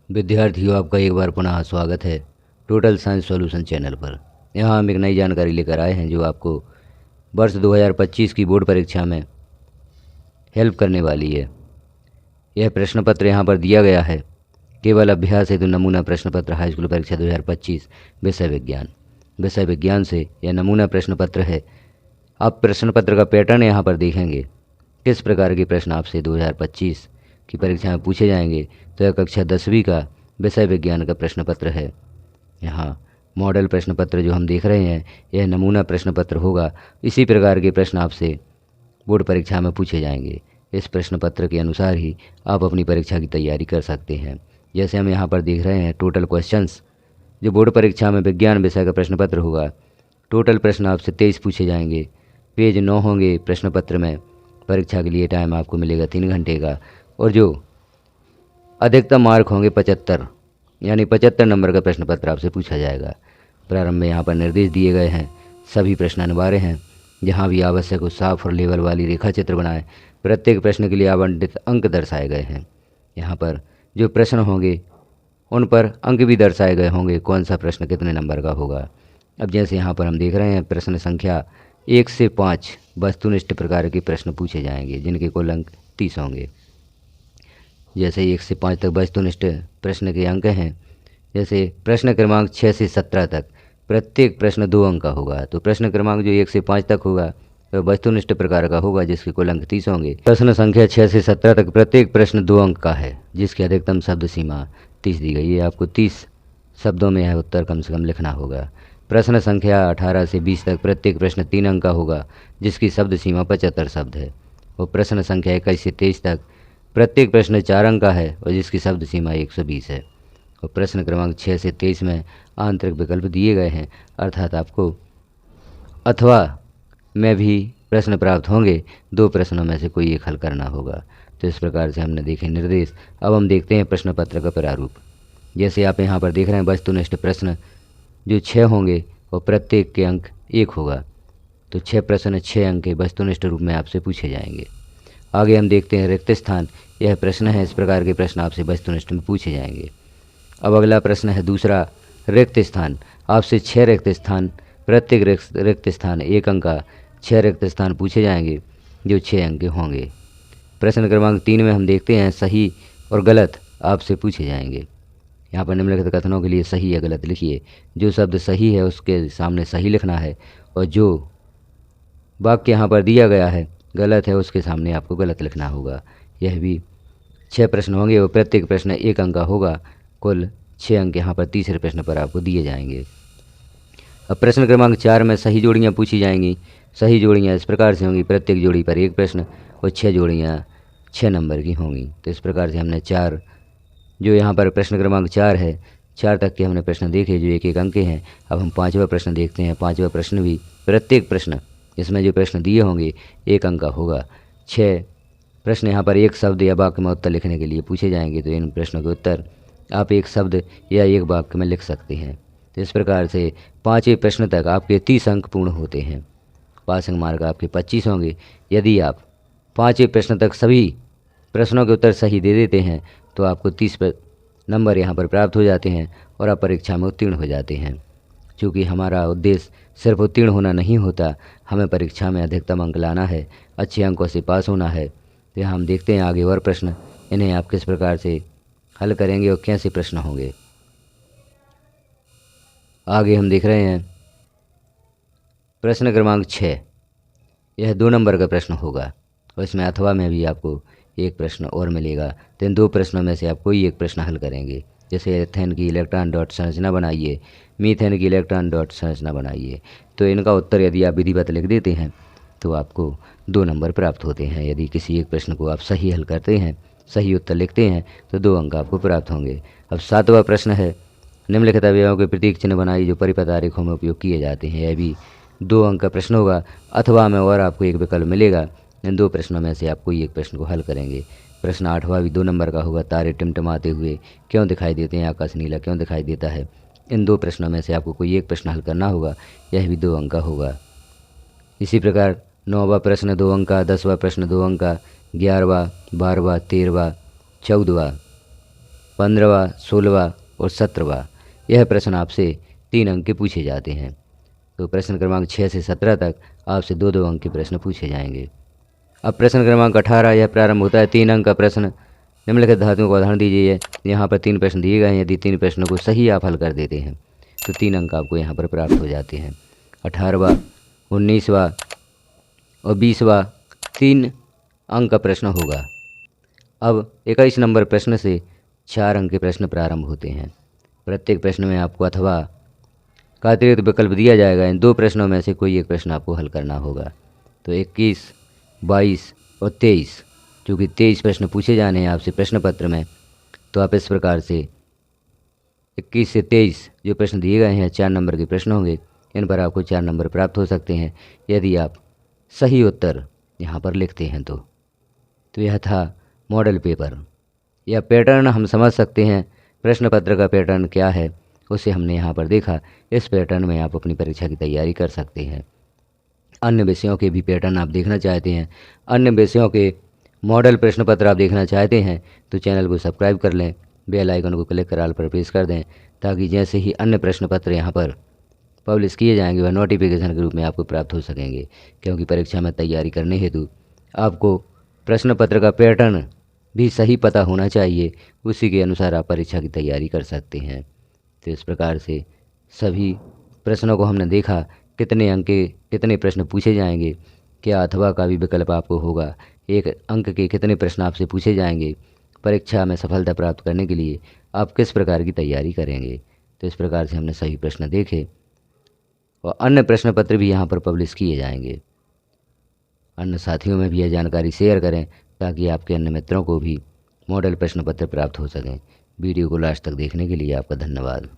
विद्यार्थियों, आपका एक बार पुनः स्वागत है टोटल साइंस सॉल्यूशन चैनल पर। यहाँ हम एक नई जानकारी लेकर आए हैं जो आपको वर्ष 2025 की बोर्ड परीक्षा में हेल्प करने वाली है। यह प्रश्न पत्र यहाँ पर दिया गया है, केवल अभ्यास हेतु नमूना प्रश्न पत्र हाई स्कूल परीक्षा 2025 विषय विज्ञान से यह नमूना प्रश्न पत्र है। आप प्रश्न पत्र का पैटर्न यहाँ पर देखेंगे, किस प्रकार के प्रश्न आपसे 2025 की परीक्षा में पूछे जाएंगे। तो यह कक्षा 10वीं का विषय विज्ञान का प्रश्न पत्र है। यहाँ मॉडल प्रश्न पत्र जो हम देख रहे हैं यह नमूना प्रश्न पत्र होगा। इसी प्रकार के प्रश्न आपसे बोर्ड परीक्षा में पूछे जाएंगे। इस प्रश्न पत्र के अनुसार ही आप अपनी परीक्षा की तैयारी कर सकते हैं। जैसे हम यहाँ पर देख रहे हैं टोटल क्वेश्चंस, जो बोर्ड परीक्षा में विज्ञान विषय का प्रश्न पत्र होगा। टोटल प्रश्न आपसे 23 पूछे जाएंगे। पेज 9 होंगे प्रश्न पत्र में। परीक्षा के लिए टाइम आपको मिलेगा 3 घंटे का, और जो अधिकतम मार्क होंगे 75, यानी 75 नंबर का प्रश्न पत्र आपसे पूछा जाएगा। प्रारंभ में यहाँ पर निर्देश दिए गए हैं, सभी प्रश्न अनिवार्य हैं। जहाँ भी आवश्यक हो साफ और लेवल वाली रेखा चित्र बनाएं। प्रत्येक प्रश्न के लिए आवंटित अंक दर्शाए गए हैं। यहाँ पर जो प्रश्न होंगे उन पर अंक भी दर्शाए गए होंगे, कौन सा प्रश्न कितने नंबर का होगा। अब जैसे यहाँ पर हम देख रहे हैं प्रश्न संख्या 1 से 5 वस्तुनिष्ठ प्रकार के प्रश्न पूछे जाएंगे, जिनके कुल अंक 30 होंगे। जैसे 1 से 5 तक वस्तुनिष्ठ प्रश्न के अंक हैं। जैसे प्रश्न क्रमांक 6 से 17 तक प्रत्येक प्रश्न 2 अंक का होगा। तो प्रश्न क्रमांक जो 1 से 5 तक होगा वह वस्तुनिष्ठ प्रकार का होगा, जिसके कुल अंक 30 होंगे। प्रश्न संख्या 6 से 17 तक प्रत्येक प्रश्न 2 अंक का है, जिसकी अधिकतम शब्द सीमा 30 दी गई है। आपको 30 शब्दों में यह उत्तर कम से कम लिखना होगा। प्रश्न संख्या 18 से 20 तक प्रत्येक प्रश्न 3 अंक का होगा, जिसकी शब्द सीमा 75 शब्द है। और प्रश्न संख्या 21 से 23 तक प्रत्येक प्रश्न 4 अंक का है, और जिसकी शब्द सीमा 120 है। और प्रश्न क्रमांक 6 से 23 में आंतरिक विकल्प दिए गए हैं, अर्थात आपको अथवा में भी प्रश्न प्राप्त होंगे। 2 प्रश्नों में से कोई एक हल करना होगा। तो इस प्रकार से हमने देखे निर्देश। अब हम देखते हैं प्रश्न पत्र का प्रारूप। जैसे आप यहाँ पर देख रहे हैं वस्तुनिष्ठ प्रश्न जो 6 होंगे और प्रत्येक के अंक 1 होगा। तो 6 प्रश्न 6 अंक के वस्तुनिष्ठ रूप में आपसे पूछे जाएंगे। आगे हम देखते हैं रिक्त स्थान। यह प्रश्न है, इस प्रकार के प्रश्न आपसे वस्तुनिष्ठ में पूछे जाएंगे। अब अगला प्रश्न है दूसरा, रिक्त स्थान। आपसे 6 रिक्त स्थान, प्रत्येक रिक्त स्थान 1 अंक का 6 रिक्त स्थान पूछे जाएंगे, जो 6 अंक के होंगे। प्रश्न क्रमांक 3 में हम देखते हैं सही और गलत आपसे पूछे जाएंगे। यहाँ पर निम्नलिखित कथनों के लिए सही या गलत लिखिए। जो शब्द सही है उसके सामने सही लिखना है, और जो वाक्य यहाँ पर दिया गया है गलत है उसके सामने आपको गलत लिखना होगा। यह भी 6 प्रश्न होंगे और प्रत्येक प्रश्न 1 अंक का होगा। कुल 6 अंक यहाँ पर तीसरे प्रश्न पर आपको दिए जाएंगे। अब प्रश्न क्रमांक 4 में सही जोड़ियाँ पूछी जाएंगी। सही जोड़ियाँ इस प्रकार से होंगी, प्रत्येक जोड़ी पर 1 प्रश्न, और 6 जोड़ियाँ 6 नंबर की होंगी। तो इस प्रकार से हमने 4, जो यहाँ पर प्रश्न क्रमांक 4 है, 4 तक के हमने प्रश्न देखे जो 1-1 अंक के हैं। अब हम 5वां प्रश्न देखते हैं। 5वां प्रश्न भी प्रत्येक प्रश्न, इसमें जो प्रश्न दिए होंगे 1 अंक का होगा। 6 प्रश्न यहाँ पर एक शब्द या वाक्य में उत्तर लिखने के लिए पूछे जाएंगे। तो इन प्रश्नों के उत्तर आप एक शब्द या एक वाक्य में लिख सकते हैं। तो इस प्रकार से 5वें प्रश्न तक आपके 30 अंक पूर्ण होते हैं। पासिंग मार्क आपके 25 होंगे। यदि आप 5वें प्रश्न तक सभी प्रश्नों के उत्तर सही दे देते हैं तो आपको 30 नंबर यहाँ पर प्राप्त हो जाते हैं और आप परीक्षा में उत्तीर्ण हो जाते हैं। चूँकि हमारा उद्देश्य सिर्फ उत्तीर्ण होना नहीं होता, हमें परीक्षा में अधिकतम अंक लाना है, अच्छे अंकों से पास होना है। तो यहाँ हम देखते हैं आगे और प्रश्न, इन्हें आप किस प्रकार से हल करेंगे और कैसे प्रश्न होंगे। आगे हम देख रहे हैं प्रश्न क्रमांक 6। यह 2 नंबर का प्रश्न होगा, और इसमें अथवा में भी आपको 1 प्रश्न और मिलेगा। तो इन 2 प्रश्नों में से आप कोई एक प्रश्न हल करेंगे। जैसे एथेन की इलेक्ट्रॉन डॉट संरचना बनाइए, मीथेन की इलेक्ट्रॉन डॉट संरचना बनाइए। तो इनका उत्तर यदि आप विधिवत लिख देते हैं तो आपको 2 नंबर प्राप्त होते हैं। यदि किसी एक प्रश्न को आप सही हल करते हैं, सही उत्तर लिखते हैं, तो 2 अंक आपको प्राप्त होंगे। अब 7वां प्रश्न है, निम्नलिखित अवयवों के प्रतीक चिन्ह बनाइए जो परिपथ आरेखों में उपयोग किए जाते हैं। यह भी 2 अंक का प्रश्न होगा। अथवा में और आपको एक विकल्प मिलेगा। इन 2 प्रश्नों में से आप कोई एक प्रश्न को हल करेंगे। प्रश्न 8वां भी 2 नंबर का होगा। तारे टिमटिमाते हुए क्यों दिखाई देते हैं, आकाश नीला क्यों दिखाई देता है। इन 2 प्रश्नों में से आपको कोई एक प्रश्न हल करना होगा। यह भी 2 अंक का होगा। इसी प्रकार 9वां प्रश्न 2 अंक का, 10वां प्रश्न 2 अंक का, 11वां, 12वां, 13वां, 14वां, 15वां, 16वां और 17वां। यह प्रश्न आपसे 3 अंक के पूछे जाते हैं। तो प्रश्न क्रमांक 6 से 17 तक आपसे 2-2 अंक के प्रश्न पूछे जाएंगे। अब प्रश्न क्रमांक 18 यह प्रारंभ होता है 3 अंक का प्रश्न। निम्नलिखित धातुओं का उदाहरण दीजिए। यहाँ पर 3 प्रश्न दिए गए हैं। यदि 3 प्रश्नों को सही आप हल कर देते हैं तो 3 अंक आपको यहाँ पर प्राप्त हो जाते हैं। 18वां, 19वां और 20वां 3 अंक का प्रश्न होगा। अब 21 नंबर प्रश्न से 4 अंक के प्रश्न प्रारंभ होते हैं। प्रत्येक प्रश्न में आपको अथवा का अतिरिक्त विकल्प दिया जाएगा। इन 2 प्रश्नों में से कोई एक प्रश्न आपको हल करना होगा। तो 21, 22 और 23, चूँकि 23 प्रश्न पूछे जाने हैं आपसे प्रश्न पत्र में, तो आप इस प्रकार से 21 से 23 जो प्रश्न दिए गए हैं 4 नंबर के प्रश्न होंगे। इन पर आपको 4 नंबर प्राप्त हो सकते हैं यदि आप सही उत्तर यहाँ पर लिखते हैं तो यह था मॉडल पेपर। यह पैटर्न हम समझ सकते हैं। प्रश्न पत्र का पैटर्न क्या है उसे हमने यहाँ पर देखा। इस पैटर्न में आप अपनी परीक्षा की तैयारी कर सकते हैं। अन्य विषयों के भी पैटर्न आप देखना चाहते हैं, अन्य विषयों के मॉडल प्रश्न पत्र आप देखना चाहते हैं तो चैनल को सब्सक्राइब कर लें, बेल आइकन को क्लिक कर ऑल पर प्रेस कर दें, ताकि जैसे ही अन्य प्रश्न पत्र यहाँ पर पब्लिश किए जाएंगे वह नोटिफिकेशन के रूप में आपको प्राप्त हो सकेंगे। क्योंकि परीक्षा में तैयारी करने हेतु आपको प्रश्न पत्र का पैटर्न भी सही पता होना चाहिए, उसी के अनुसार आप परीक्षा की तैयारी कर सकते हैं। तो इस प्रकार से सभी प्रश्नों को हमने देखा, कितने अंक के कितने प्रश्न पूछे जाएंगे, क्या अथवा का भी विकल्प आपको होगा, 1 अंक के कितने प्रश्न आपसे पूछे जाएंगे, परीक्षा में सफलता प्राप्त करने के लिए आप किस प्रकार की तैयारी करेंगे। तो इस प्रकार से हमने सभी प्रश्न देखे और अन्य प्रश्न पत्र भी यहाँ पर पब्लिश किए जाएंगे। अन्य साथियों में भी यह जानकारी शेयर करें ताकि आपके अन्य मित्रों को भी मॉडल प्रश्न पत्र प्राप्त हो सकें। वीडियो को लास्ट तक देखने के लिए आपका धन्यवाद।